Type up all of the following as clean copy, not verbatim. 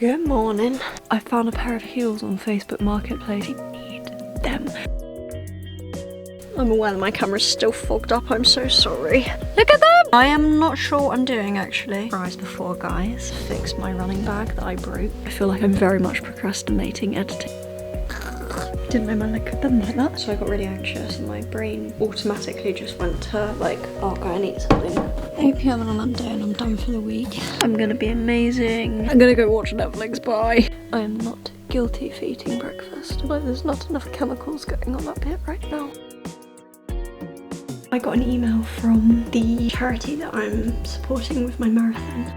Good morning. I found a pair of heels on Facebook Marketplace. I need them. I'm aware that my camera's still fogged up, I'm so sorry. Look at them! I am not sure what I'm doing actually. Rise before guys, fix my running bag that I broke. I feel like I'm very much procrastinating editing. Didn't know my leg could bend like that. So I got really anxious and my brain automatically just went to like, oh god, I need something. 8 PM on a Monday and I'm done for the week. I'm gonna be amazing. I'm gonna go watch Netflix, bye. I am not guilty for eating breakfast. Like there's not enough chemicals going on up here right now. I got an email from the charity that I'm supporting with my marathon.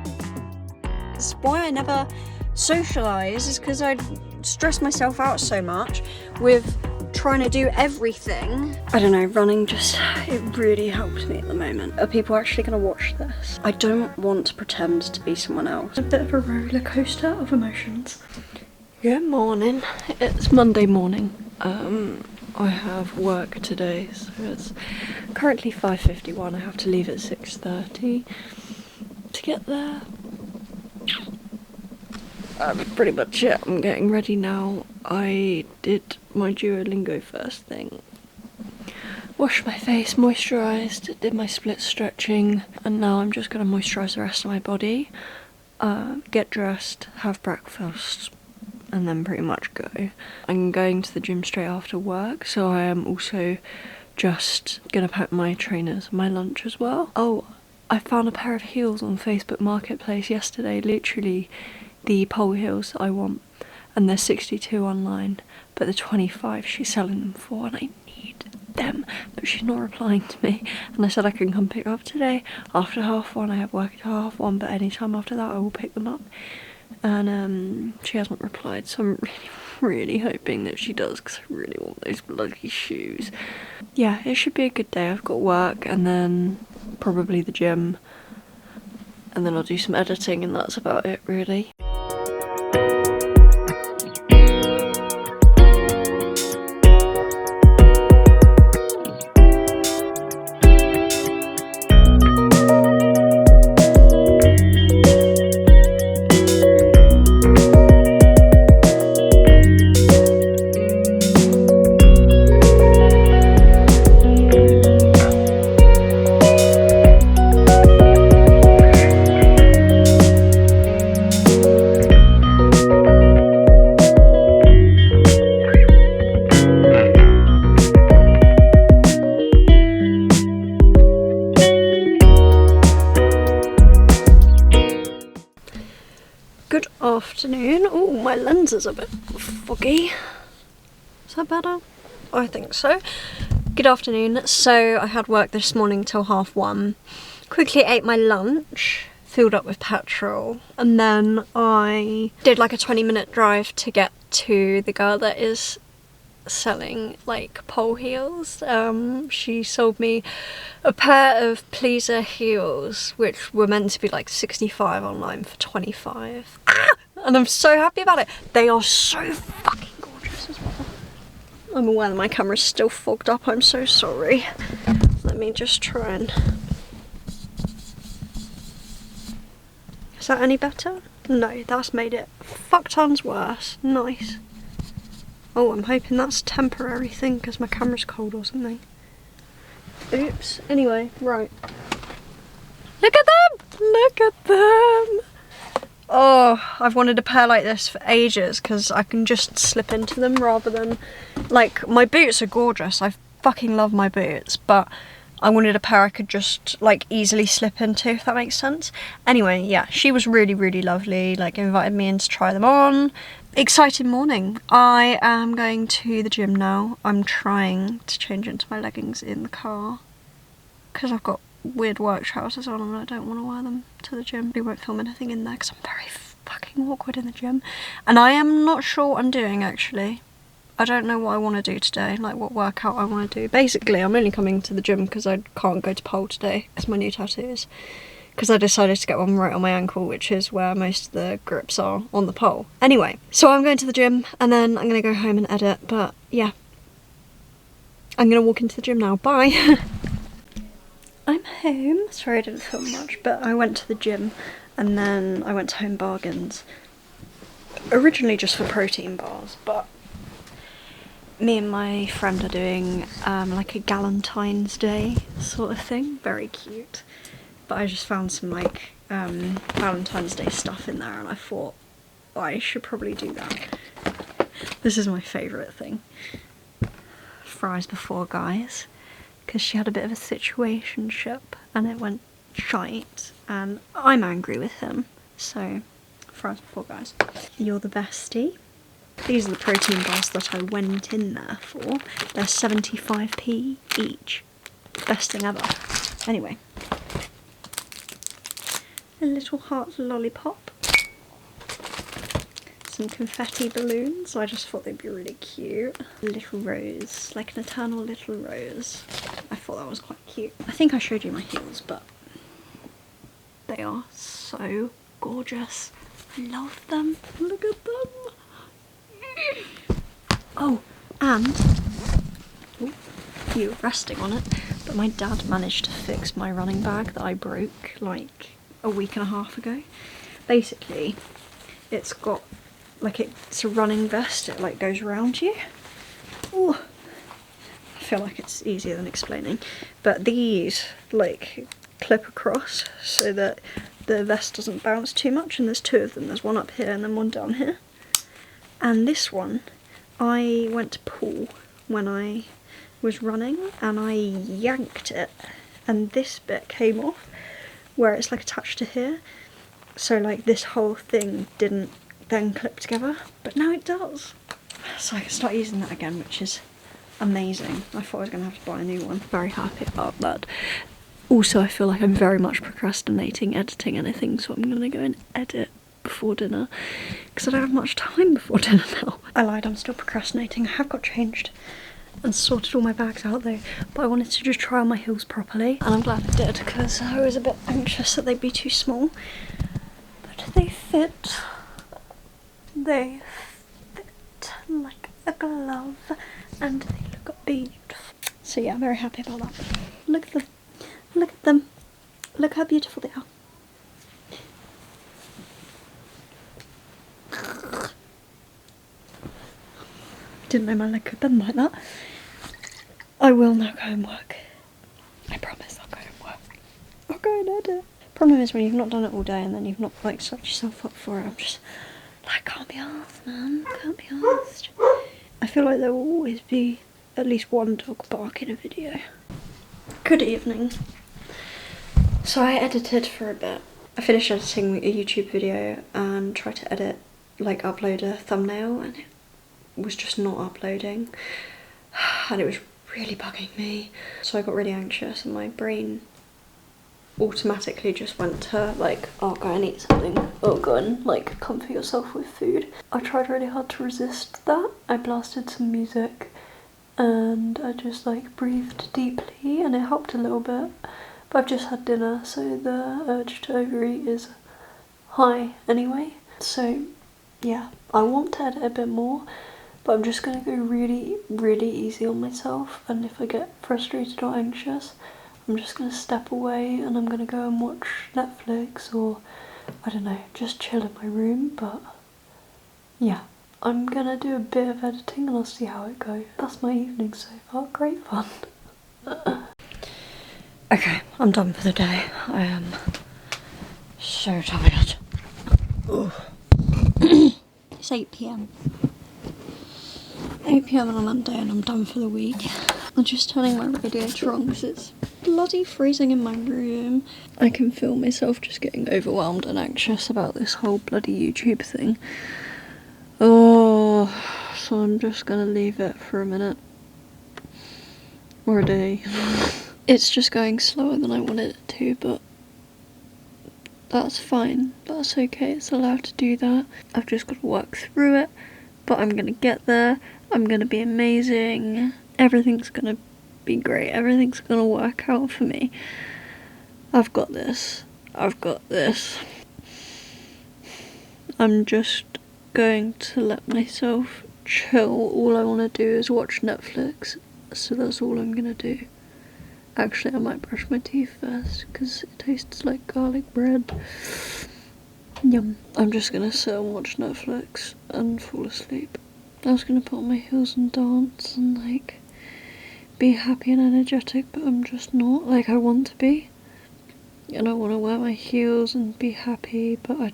That's why I never socialise, is because I stress myself out so much with trying to do everything. I don't know, running just, it really helps me at the moment. Are people actually going to watch this? I don't want to pretend to be someone else. A bit of a roller coaster of emotions. Good morning. It's Monday morning. I have work today, so it's currently 5:51. I have to leave at 6:30 to get there. That's pretty much it. I'm getting ready now. I did my Duolingo first thing. Washed my face, moisturised, did my split stretching, and now I'm just going to moisturise the rest of my body, get dressed, have breakfast, and then pretty much go. I'm going to the gym straight after work, so I am also just gonna pack my trainers and my lunch as well. Oh, I found a pair of heels on Facebook Marketplace yesterday, literally the pole heels that I want, and they're 62 online, but the 25 she's selling them for, and I need them, but she's not replying to me, and I said I can come pick up today after 1:30. I have work at 1:30, but any time after that I will pick them up. And she hasn't replied, so I'm really hoping that she does, because I really want those bloody shoes. Yeah, it should be a good day. I've got work and then probably the gym, and then I'll do some editing, and that's about it really. Good afternoon. Oh, my lens is a bit foggy. Is that better? I think so. Good afternoon. So I had work this morning till 1:30. Quickly ate my lunch, filled up with petrol, and then I did like a 20-minute drive to get to the girl that is selling like pole heels. She sold me a pair of Pleaser heels, which were meant to be like 65 online for 25. And I'm so happy about it. They are so fucking gorgeous as well. I'm aware that my camera's still fogged up, I'm so sorry. Let me just try and... Is that any better? No, that's made it fuck tons worse. Nice. Oh, I'm hoping that's a temporary thing because my camera's cold or something. Oops. Anyway, right. Look at them! Look at them! Oh, I've wanted a pair like this for ages because I can just slip into them rather than... Like, my boots are gorgeous. I fucking love my boots, but I wanted a pair I could just, like, easily slip into, if that makes sense. Anyway, yeah, she was really, really lovely. Like, invited me in to try them on. Exciting morning. I am going to the gym now. I'm trying to change into my leggings in the car because I've got weird work trousers on and I don't want to wear them to the gym. We won't film anything in there because I'm very fucking awkward in the gym. And I am not sure what I'm doing actually. I don't know what I want to do today, like what workout I want to do. Basically, I'm only coming to the gym because I can't go to pole today. It's my new tattoos. Because I decided to get one right on my ankle, which is where most of the grips are on the pole. Anyway, so I'm going to the gym and then I'm going to go home and edit, but yeah. I'm going to walk into the gym now. Bye! I'm home. Sorry I didn't film much, but I went to the gym and then I went to Home Bargains originally just for protein bars, but me and my friend are doing like a Galentine's Day sort of thing. Very cute. But I just found some like Valentine's Day stuff in there and I thought I should probably do that. This is my favourite thing. Fries before guys. Because she had a bit of a situationship and it went shite and I'm angry with him. So, fries before guys. You're the bestie. These are the protein bars that I went in there for. They're 75p each. Best thing ever. Anyway. A little heart lollipop. Some confetti balloons. I just thought they'd be really cute. A little rose, like an eternal little rose. I thought that was quite cute. I think I showed you my heels, but they are so gorgeous. I love them. Look at them. Oh, and you were resting on it, but my dad managed to fix my running bag that I broke like a week and a half ago. Basically, it's got like it's a running vest. It like goes around you. Oh, I feel like it's easier than explaining, but these like clip across so that the vest doesn't bounce too much. And there's two of them. There's one up here and then one down here. And this one, I went to pull when I was running and I yanked it and this bit came off where it's like attached to here. So like this whole thing didn't then clip together, but now it does. So I can start using that again, which is amazing. I thought I was going to have to buy a new one. Very happy about that. Also, I feel like I'm very much procrastinating editing anything, so I'm going to go and edit before dinner because I don't have much time before dinner now. I lied, I'm still procrastinating. I have got changed and sorted all my bags out though, but I wanted to just try on my heels properly and I'm glad I did because I was a bit anxious that they'd be too small, but they fit. They fit like a glove and they look beautiful. So yeah, I'm very happy about that. Look at them. Look at them. Look how beautiful they are. Didn't know my leg could bend like that. I will now go and work. I promise I'll go and work. I'll go and edit. Problem is when you've not done it all day and then you've not like set yourself up for it, I'm just like, can't be arsed, man. Can't be arsed. I feel like there will always be at least one dog bark in a video. Good evening. So I edited for a bit. I finished editing a YouTube video and tried to edit, like upload a thumbnail and it was just not uploading and it was really bugging me. So I got really anxious and my brain automatically just went to like, oh, go and eat something, or go and like comfort yourself with food. I tried really hard to resist that. I blasted some music and I just like breathed deeply and it helped a little bit. But I've just had dinner, so the urge to overeat is high anyway. So yeah, I want to edit a bit more, but I'm just going to go really, really easy on myself, and if I get frustrated or anxious, I'm just going to step away and I'm going to go and watch Netflix or, I don't know, just chill in my room. But yeah, I'm going to do a bit of editing and I'll see how it goes. That's my evening so far, great fun. Okay, I'm done for the day. I am so tired. It's 8 PM. 8 PM on a Monday and I'm done for the week. I'm just turning my radiator on because it's bloody freezing in my room. I can feel myself just getting overwhelmed and anxious about this whole bloody YouTube thing. Oh, so I'm just gonna leave it for a minute. Or a day. It's just going slower than I wanted it to, but that's fine. That's okay, it's allowed to do that. I've just got to work through it, but I'm gonna get there. I'm gonna be amazing. Everything's gonna be great. Everything's gonna work out for me. I've got this. I've got this. I'm just going to let myself chill. All I want to do is watch Netflix, so that's all I'm gonna do. Actually, I might brush my teeth first because it tastes like garlic bread. Yum. I'm just gonna sit and watch Netflix and fall asleep. I was gonna put on my heels and dance and like be happy and energetic, but I'm just not. Like, I want to be. And I want to wear my heels and be happy, but I'm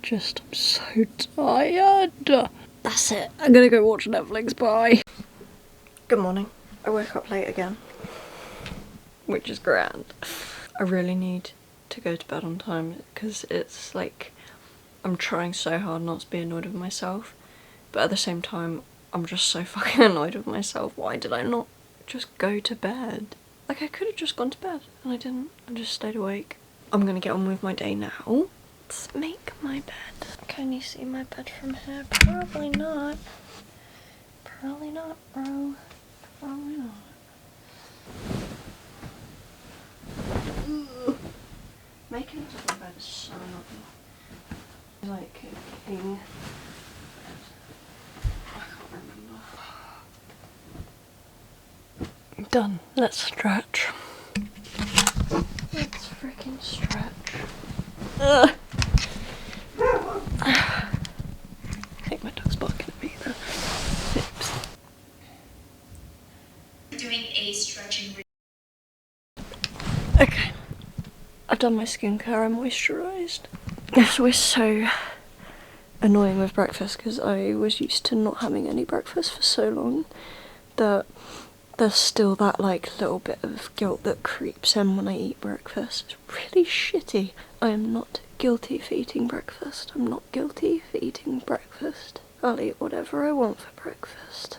so tired. That's it. I'm gonna go watch Netflix. Bye. Good morning. I woke up late again, which is grand. I really need to go to bed on time because it's like I'm trying so hard not to be annoyed with myself, but at the same time I'm just so fucking annoyed with myself. Why did I not just go to bed? Like, I could have just gone to bed and I didn't. I just stayed awake. I'm gonna get on with my day now. Let's make my bed. Can you see my bed from here? Probably not. Probably not, bro. Probably not. Making a double bed is so not like cooking. I can't remember. Done. Let's stretch. Let's freaking stretch. I think my dog's barking at me there. Oops. Doing a stretching. Okay. I've done my skincare, I'm moisturised. This was so annoying with breakfast because I was used to not having any breakfast for so long that there's still that like little bit of guilt that creeps in when I eat breakfast. It's really shitty. I am not guilty for eating breakfast. I'm not guilty for eating breakfast. I'll eat whatever I want for breakfast.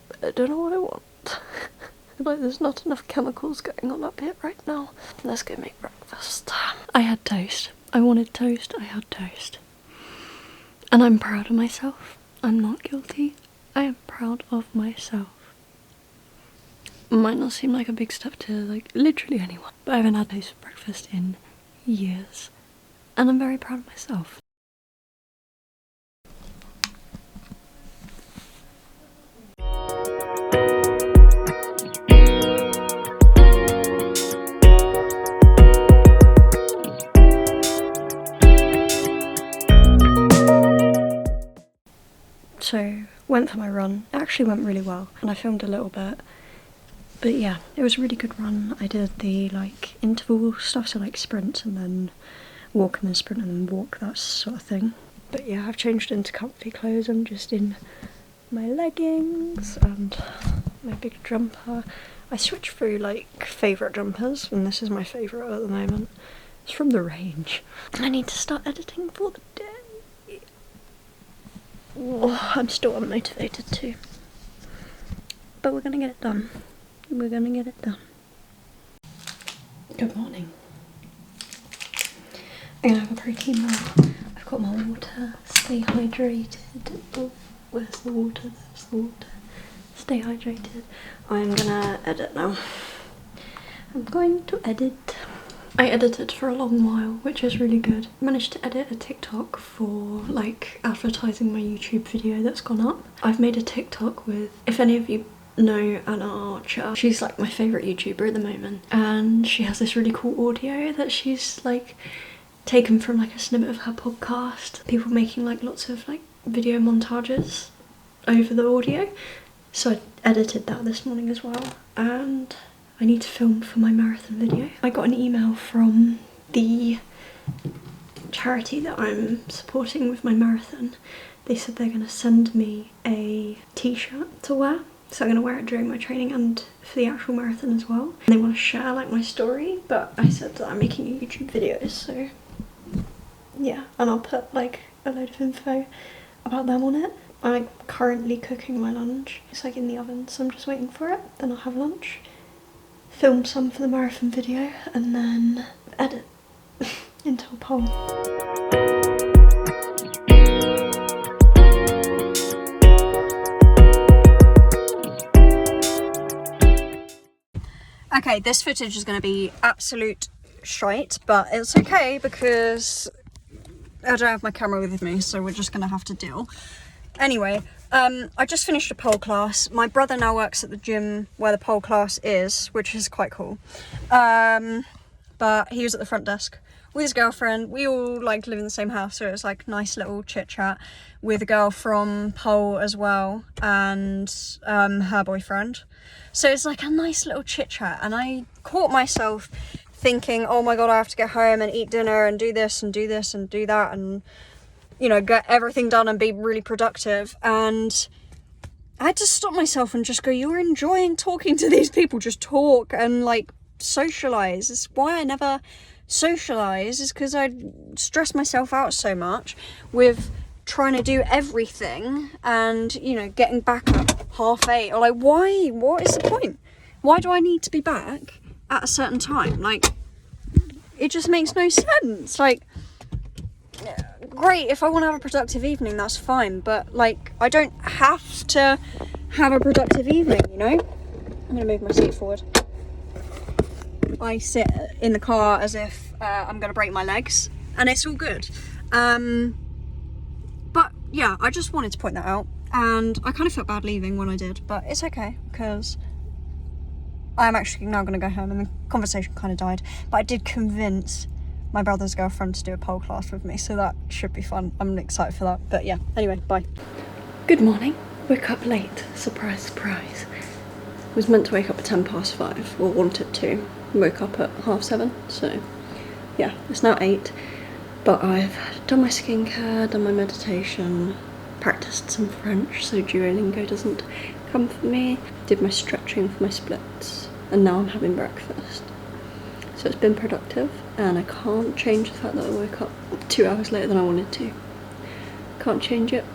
But I don't know what I want. Like, there's not enough chemicals going on up here right now. Let's go make breakfast. I had toast. I wanted toast. I had toast. And I'm proud of myself. I'm not guilty. I am proud of myself. Might not seem like a big step to like literally anyone, but I haven't had toast for breakfast in years. And I'm very proud of myself. So, went for my run. It actually went really well, and I filmed a little bit. But yeah, it was a really good run. I did the like interval stuff, so like sprint and then walk and then sprint and then walk, that sort of thing. But yeah, I've changed into comfy clothes. I'm just in my leggings and my big jumper. I switch through like favourite jumpers, and this is my favourite at the moment. It's from The Range. I need to start editing for the day. Oh, I'm still unmotivated too. But we're gonna get it done. We're gonna get it done. Good morning. I'm gonna have a protein bar. I've got my water. Stay hydrated. Oh, where's the water? There's the water. Stay hydrated. I'm gonna edit now. I'm going to edit. I edited for a long while, which is really good. I managed to edit a TikTok for like advertising my YouTube video that's gone up. I've made a TikTok with, if any of you know Anna Archer, she's like my favourite YouTuber at the moment, and she has this really cool audio that she's like taken from like a snippet of her podcast. People making like lots of like video montages over the audio. So I edited that this morning as well, and I need to film for my marathon video. I got an email from the charity that I'm supporting with my marathon. They said they're going to send me a t-shirt to wear. So I'm going to wear it during my training and for the actual marathon as well. And they want to share like my story, but I said that I'm making a YouTube video, so yeah. And I'll put like a load of info about them on it. I'm currently cooking my lunch. It's like in the oven, so I'm just waiting for it. Then I'll have lunch. Film some for the marathon video and then edit into a poll. Okay, this footage is going to be absolute shite, but it's okay because I don't have my camera with me, so we're just going to have to deal. Anyway, I just finished a pole class. My brother now works at the gym where the pole class is, which is quite cool. But he was at the front desk with his girlfriend. We all like live in the same house, so it was like nice little chit chat with a girl from Pole as well, and her boyfriend. So it's like a nice little chit chat, and I caught myself thinking, oh my god, I have to get home and eat dinner and do this and do this and do that, and you know, get everything done and be really productive. And I had to stop myself and just go, you're enjoying talking to these people, just talk and like socialise. It's why I never socialise, is because I stress myself out so much with trying to do everything and, you know, getting back at 8:30, or like, why? What is the point? Why do I need to be back at a certain time? Like, it just makes no sense. Like, great, if I want to have a productive evening, that's fine, but like, I don't have to have a productive evening, you know? I'm gonna move my seat forward. I sit in the car as if I'm gonna break my legs, and it's all good. But yeah, I just wanted to point that out, and I kind of felt bad leaving when I did, but it's okay, because I'm actually now gonna go home, and the conversation kind of died, but I did convince my brother's girlfriend to do a pole class with me, so that should be fun. I'm excited for that. But yeah, anyway, bye. Good morning. Woke up late. Surprise, surprise. Was meant to wake up at 5:10, or wanted to. Woke up at 7:30, so yeah, it's now 8. But I've done my skincare, done my meditation, practiced some French so Duolingo doesn't come for me, did my stretching for my splits, and now I'm having breakfast. So it's been productive, and I can't change the fact that I woke up 2 hours later than I wanted to. Can't change it,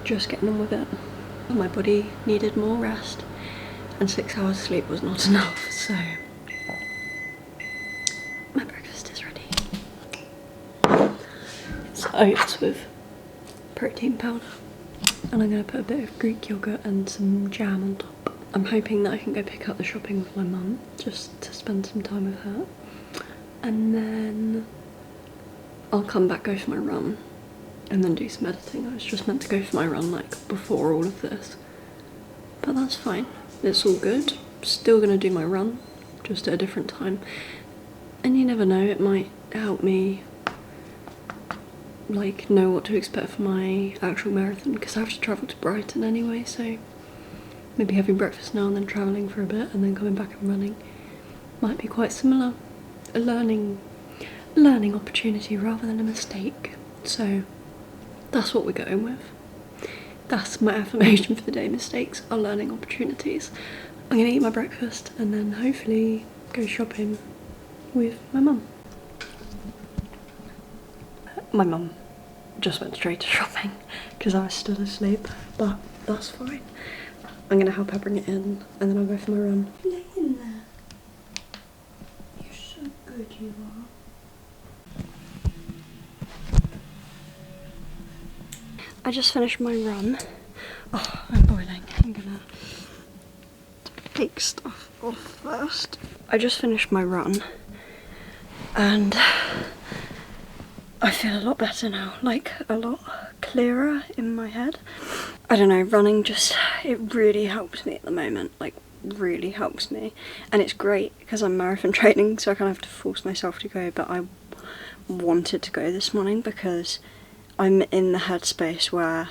just getting on with it. My body needed more rest, and 6 hours sleep was not enough, so my breakfast is ready. It's oats with protein powder, and I'm going to put a bit of Greek yogurt and some jam on top. I'm hoping that I can go pick up the shopping with my mum, just to spend some time with her. And then I'll come back, go for my run, and then do some editing. I was just meant to go for my run like before all of this, but that's fine. It's all good. Still gonna do my run, just at a different time. And you never know, it might help me like know what to expect for my actual marathon, because I have to travel to Brighton anyway, so maybe having breakfast now and then travelling for a bit and then coming back and running might be quite similar. A learning opportunity rather than a mistake. So that's what we're going with. That's my affirmation for the day. Mistakes are learning opportunities. I'm gonna eat my breakfast and then hopefully go shopping with my mum. My mum just went straight to shopping because I was still asleep, but that's fine. I'm gonna help her bring it in and then I'll go for my run. Lay in there. You're so good, you are. I just finished my run. Oh, I'm boiling. I'm gonna take stuff off first. I just finished my run and I feel a lot better now, like a lot clearer in my head. I don't know, running just, it really helps me at the moment, like really helps me. And it's great because I'm marathon training, so I kind of have to force myself to go, but I wanted to go this morning because I'm in the headspace where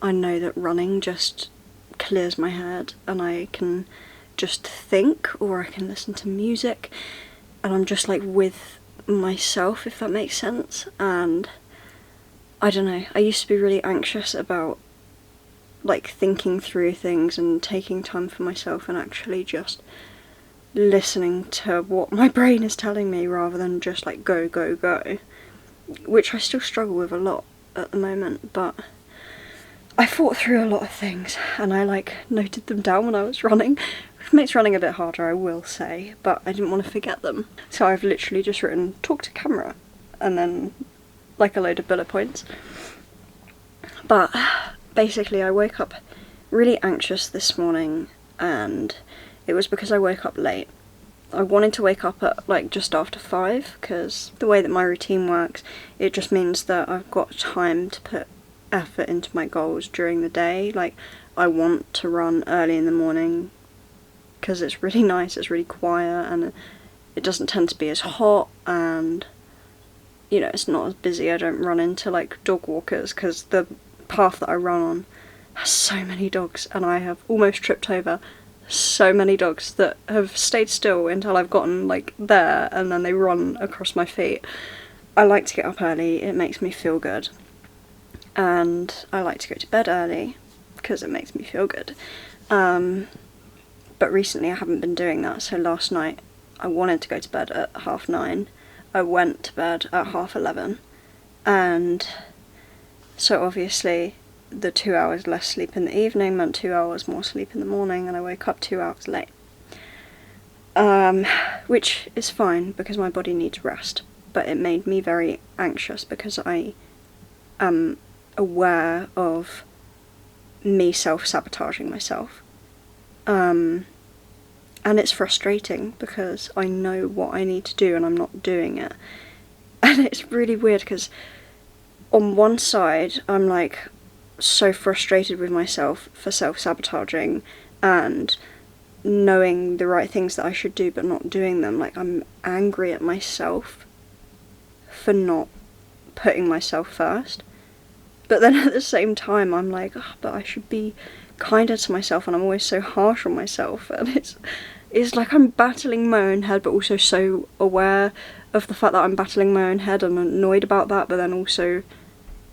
I know that running just clears my head and I can just think, or I can listen to music, and I'm just like with myself, if that makes sense. And I don't know, I used to be really anxious about like thinking through things and taking time for myself and actually just listening to what my brain is telling me rather than just like go, which I still struggle with a lot at the moment. But I fought through a lot of things and I like noted them down when I was running. It makes running a bit harder, I will say, but I didn't want to forget them. So I've literally just written talk to camera and then like a load of bullet points. But basically I woke up really anxious this morning, and it was because I woke up late. I wanted to wake up at like just after 5 because the way that my routine works, it just means that I've got time to put effort into my goals during the day. Like I want to run early in the morning because it's really nice, it's really quiet, and it doesn't tend to be as hot, and you know, it's not as busy. I don't run into like dog walkers, because the path that I run on has so many dogs, and I have almost tripped over so many dogs that have stayed still until I've gotten like there, and then they run across my feet. I like to get up early, it makes me feel good, and I like to go to bed early because it makes me feel good. But recently I haven't been doing that, so last night I wanted to go to bed at 9:30. I went to bed at 11:30, and so obviously the 2 hours less sleep in the evening meant 2 hours more sleep in the morning, and I woke up 2 hours late. Which is fine because my body needs rest, but it made me very anxious because I am aware of me self-sabotaging myself. And it's frustrating because I know what I need to do and I'm not doing it. And it's really weird because on one side I'm like so frustrated with myself for self-sabotaging and knowing the right things that I should do but not doing them. Like, I'm angry at myself for not putting myself first. But then at the same time I'm like, oh, but I should be kinder to myself, and I'm always so harsh on myself, and it's like I'm battling my own head, but also so aware of the fact that I'm battling my own head and annoyed about that, but then also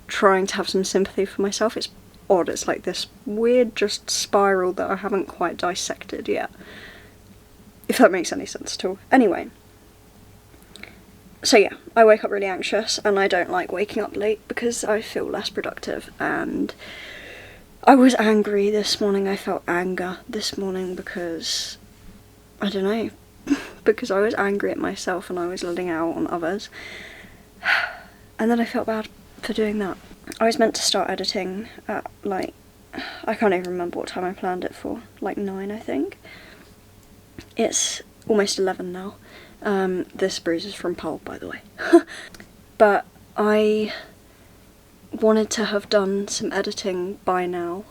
trying to have some sympathy for myself. It's odd, it's like this weird just spiral that I haven't quite dissected yet, if that makes any sense at all. Anyway, so yeah, I wake up really anxious, and I don't like waking up late because I feel less productive, and I was angry this morning. I felt anger this morning because, I don't know, because I was angry at myself and I was letting out on others. And then I felt bad for doing that. I was meant to start editing at like, I can't even remember what time I planned it for, like 9 I think. It's almost 11 now. This bruise is from Pole, by the way. But I wanted to have done some editing by now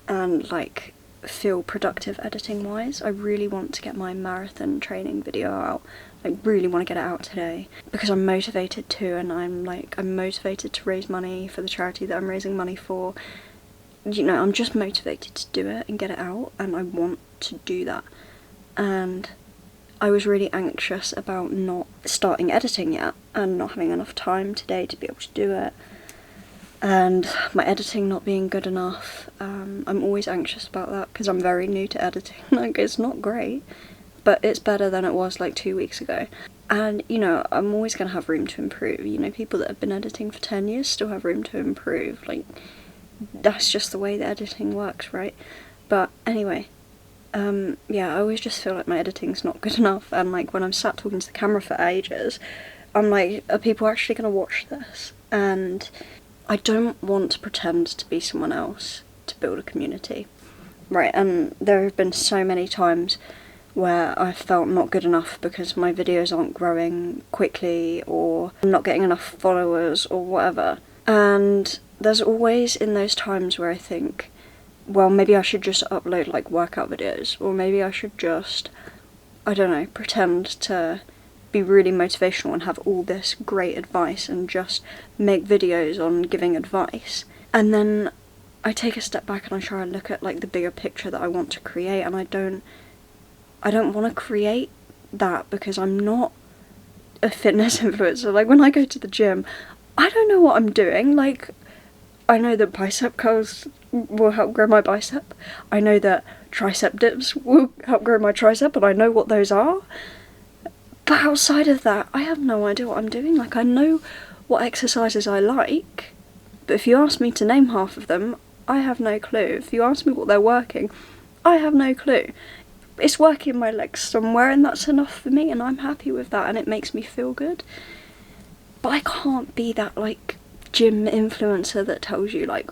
and like feel productive editing wise. I really want to get my marathon training video out. I really want to get it out today because I'm motivated to, and I'm motivated to raise money for the charity that I'm raising money for. You know, I'm just motivated to do it and get it out, and I want to do that. And I was really anxious about not starting editing yet and not having enough time today to be able to do it, and my editing not being good enough. I'm always anxious about that because I'm very new to editing. Like, it's not great, but it's better than it was like 2 weeks ago. And, you know, I'm always going to have room to improve. You know, people that have been editing for 10 years still have room to improve. Like, that's just the way that editing works, right? But anyway, yeah, I always just feel like my editing's not good enough, and like when I'm sat talking to the camera for ages, I'm like, are people actually going to watch this? And I don't want to pretend to be someone else to build a community, right? And there have been so many times where I felt not good enough because my videos aren't growing quickly, or I'm not getting enough followers or whatever. And there's always in those times where I think, well, maybe I should just upload like workout videos, or maybe I should just, I don't know, pretend to be really motivational and have all this great advice and just make videos on giving advice. And then I take a step back and I try and look at like the bigger picture that I want to create, and I don't want to create that because I'm not a fitness influencer. Like, when I go to the gym, I don't know what I'm doing. Like, I know that bicep curls will help grow my bicep. I know that tricep dips will help grow my tricep, and I know what those are. But outside of that, I have no idea what I'm doing. Like, I know what exercises I like, but if you ask me to name half of them, I have no clue. If you ask me what they're working, I have no clue. It's working my legs somewhere, and that's enough for me, and I'm happy with that, and it makes me feel good. But I can't be that, like, gym influencer that tells you, like,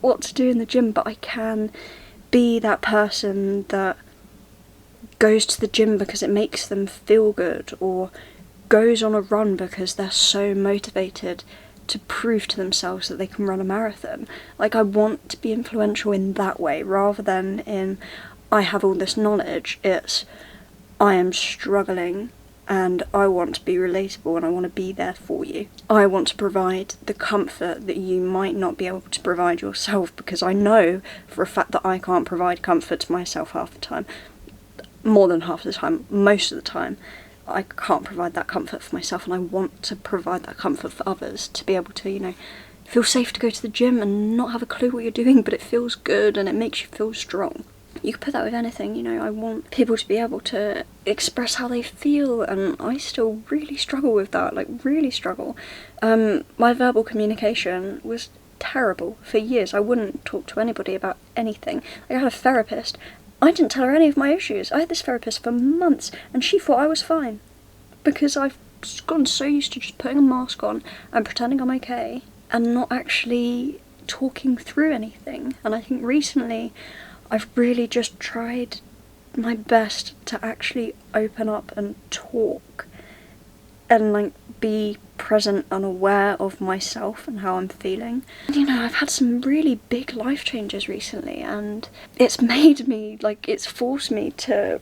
what to do in the gym, but I can be that person that goes to the gym because it makes them feel good, or goes on a run because they're so motivated to prove to themselves that they can run a marathon. Like, I want to be influential in that way, rather than in, I have all this knowledge. It's, I am struggling and I want to be relatable and I want to be there for you. I want to provide the comfort that you might not be able to provide yourself, because I know for a fact that I can't provide comfort to myself half the time. More than half the time, most of the time. I can't provide that comfort for myself, and I want to provide that comfort for others, to be able to, you know, feel safe to go to the gym and not have a clue what you're doing, but it feels good and it makes you feel strong. You could put that with anything, you know. I want people to be able to express how they feel, and I still really struggle with that, like really struggle. My verbal communication was terrible for years. I wouldn't talk to anybody about anything. Like, I had a therapist. I didn't tell her any of my issues. I had this therapist for months, and she thought I was fine, because I've gotten so used to just putting a mask on and pretending I'm okay and not actually talking through anything. And I think recently I've really just tried my best to actually open up and talk and, like, be present and aware of myself and how I'm feeling. You know, I've had some really big life changes recently, and it's made me, like, it's forced me to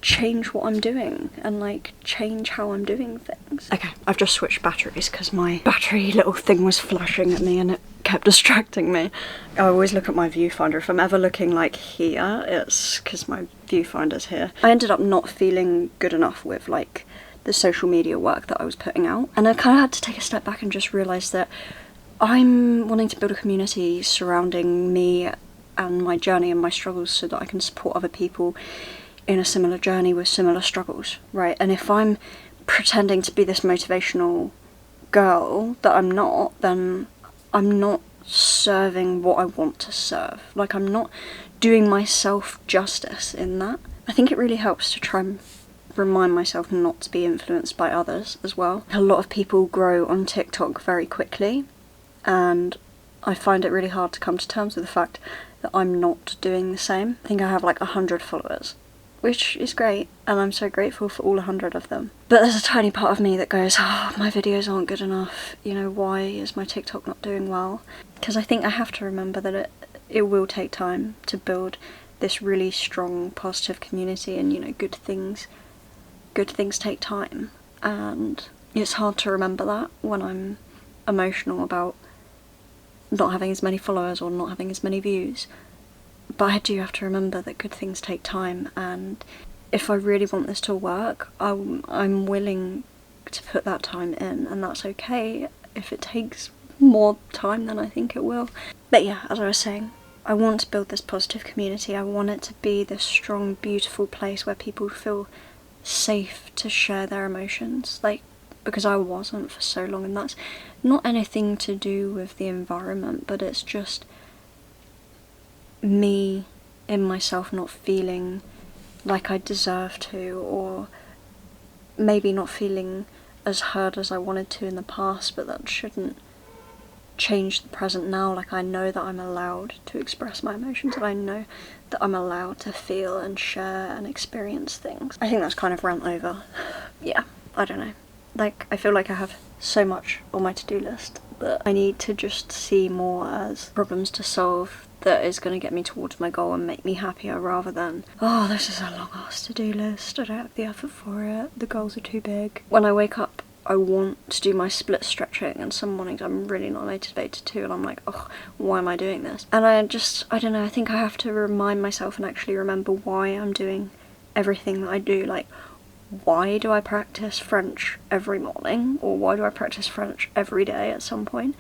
change what I'm doing and, like, change how I'm doing things. Okay, I've just switched batteries because my battery little thing was flashing at me and it kept distracting me. I always look at my viewfinder. If I'm ever looking like here, it's because my viewfinder's here. I ended up not feeling good enough with, like, the social media work that I was putting out, and I kind of had to take a step back and just realise that I'm wanting to build a community surrounding me and my journey and my struggles, so that I can support other people in a similar journey with similar struggles, right? And if I'm pretending to be this motivational girl that I'm not, then I'm not serving what I want to serve. Like, I'm not doing myself justice in that. I think it really helps to try and remind myself not to be influenced by others as well. A lot of people grow on TikTok very quickly, and I find it really hard to come to terms with the fact that I'm not doing the same. I think I have like 100 followers, which is great, and I'm so grateful for all 100 of them. But there's a tiny part of me that goes, oh, my videos aren't good enough, you know, why is my TikTok not doing well? Because I think I have to remember that it will take time to build this really strong, positive community, and, you know, good things take time, and it's hard to remember that when I'm emotional about not having as many followers or not having as many views. But I do have to remember that good things take time, and if I really want this to work, I'm willing to put that time in, and that's okay if it takes more time than I think it will. But yeah, as I was saying, I want to build this positive community. I want it to be this strong, beautiful place where people feel safe to share their emotions, like, because I wasn't for so long, and that's not anything to do with the environment, but it's just me in myself not feeling like I deserve to, or maybe not feeling as heard as I wanted to in the past, but that shouldn't change the present now. Like, I know that I'm allowed to express my emotions, and I know that I'm allowed to feel and share and experience things. I think that's kind of rant over. Yeah, I don't know. Like, I feel like I have so much on my to-do list that I need to just see more as problems to solve that is going to get me towards my goal and make me happier, rather than, oh, this is a long ass to-do list, I don't have the effort for it, the goals are too big. When I wake up, I want to do my split stretching, and some mornings I'm really not motivated to, and I'm like, oh, why am I doing this? And I don't know, I think I have to remind myself and actually remember why I'm doing everything that I do. Like, why do I practice French every morning, or why do I practice French every day at some point?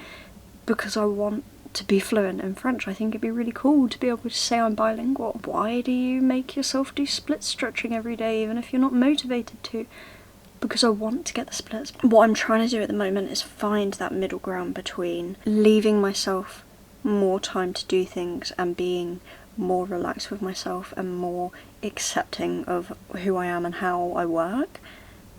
Because I want to be fluent in French. I think it'd be really cool to be able to say I'm bilingual. Why do you make yourself do split stretching every day, even if you're not motivated to? Because I want to get the splits. What I'm trying to do at the moment is find that middle ground between leaving myself more time to do things and being more relaxed with myself and more accepting of who I am and how I work,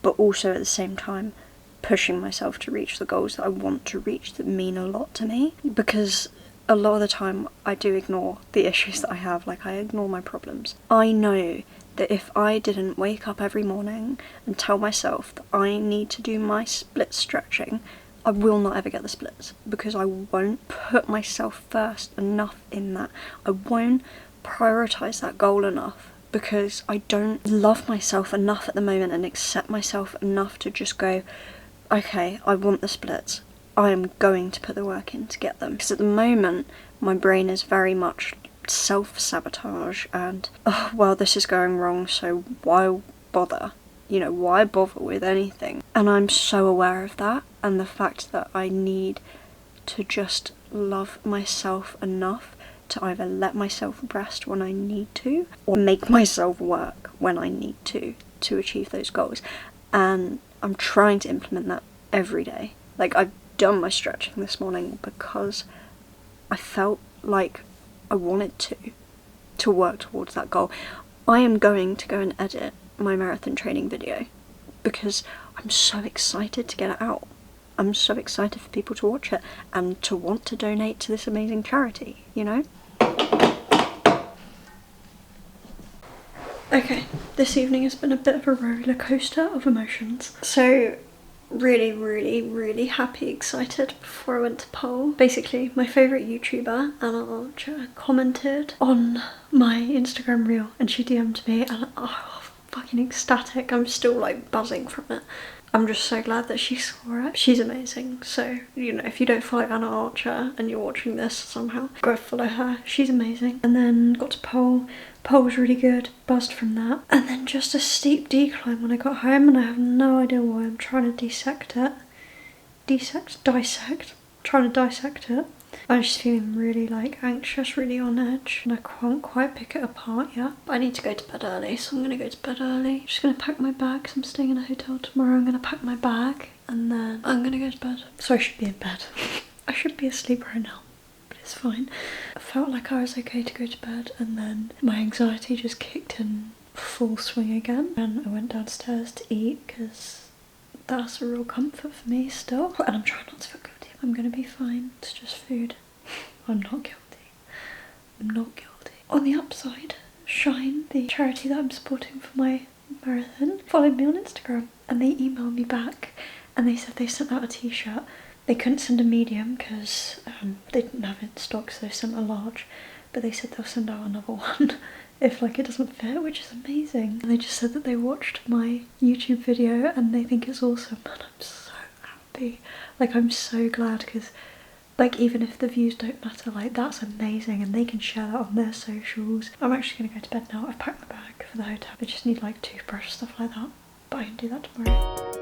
but also at the same time pushing myself to reach the goals that I want to reach that mean a lot to me. Because a lot of the time I do ignore the issues that I have, like, I ignore my problems. I know that if I didn't wake up every morning and tell myself that I need to do my split stretching, I will not ever get the splits, because I won't put myself first enough in that. I won't prioritise that goal enough because I don't love myself enough at the moment and accept myself enough to just go, okay, I want the splits. I am going to put the work in to get them. Because at the moment, my brain is very much self-sabotage and, oh, well, this is going wrong, so why bother? You know, why bother with anything? And I'm so aware of that, and the fact that I need to just love myself enough to either let myself rest when I need to, or make myself work when I need to achieve those goals. And I'm trying to implement that every day. Like, I've done my stretching this morning because I felt like I wanted to work towards that goal. I am going to go and edit my marathon training video because I'm so excited to get it out. I'm so excited for people to watch it and to want to donate to this amazing charity, you know? Okay, this evening has been a bit of a roller coaster of emotions. So really happy, excited before I went to Pole. Basically, my favourite YouTuber, Anna Archer, commented on my Instagram reel and she DM'd me and fucking ecstatic. I'm still like buzzing from it. I'm just so glad that she saw it. She's amazing. So, you know, if you don't follow Anna Archer and you're watching this somehow, go follow her. She's amazing. And then got to Pole. Pole was really good. Buzzed from that. And then just a steep decline when I got home and I have no idea why. I'm trying to dissect it. Dissect. Trying to dissect it. I'm just feeling really like anxious, really on edge, and I can't quite pick it apart yet. But I need to go to bed early, so I'm gonna go to bed early. I'm just gonna pack my bag because I'm staying in a hotel tomorrow. I'm gonna pack my bag and then I'm gonna go to bed. So I should be in bed. I should be asleep right now, but it's fine. I felt like I was okay to go to bed and then my anxiety just kicked in full swing again. And I went downstairs to eat because that's a real comfort for me still. And I'm trying not to feel guilty. I'm gonna be fine. It's just food. I'm not guilty. I'm not guilty. On the upside, Shine, the charity that I'm supporting for my marathon, followed me on Instagram and they emailed me back and they said they sent out a t-shirt. They couldn't send a medium because they didn't have it in stock, so they sent a large, but they said they'll send out another one if like it doesn't fit, which is amazing. And they just said that they watched my YouTube video and they think it's awesome, and I'm so happy. Like, I'm so glad because, like, even if the views don't matter, like, that's amazing and they can share that on their socials. I'm actually gonna go to bed now. I've packed my bag for the hotel. I just need like toothbrush, stuff like that, but I can do that tomorrow.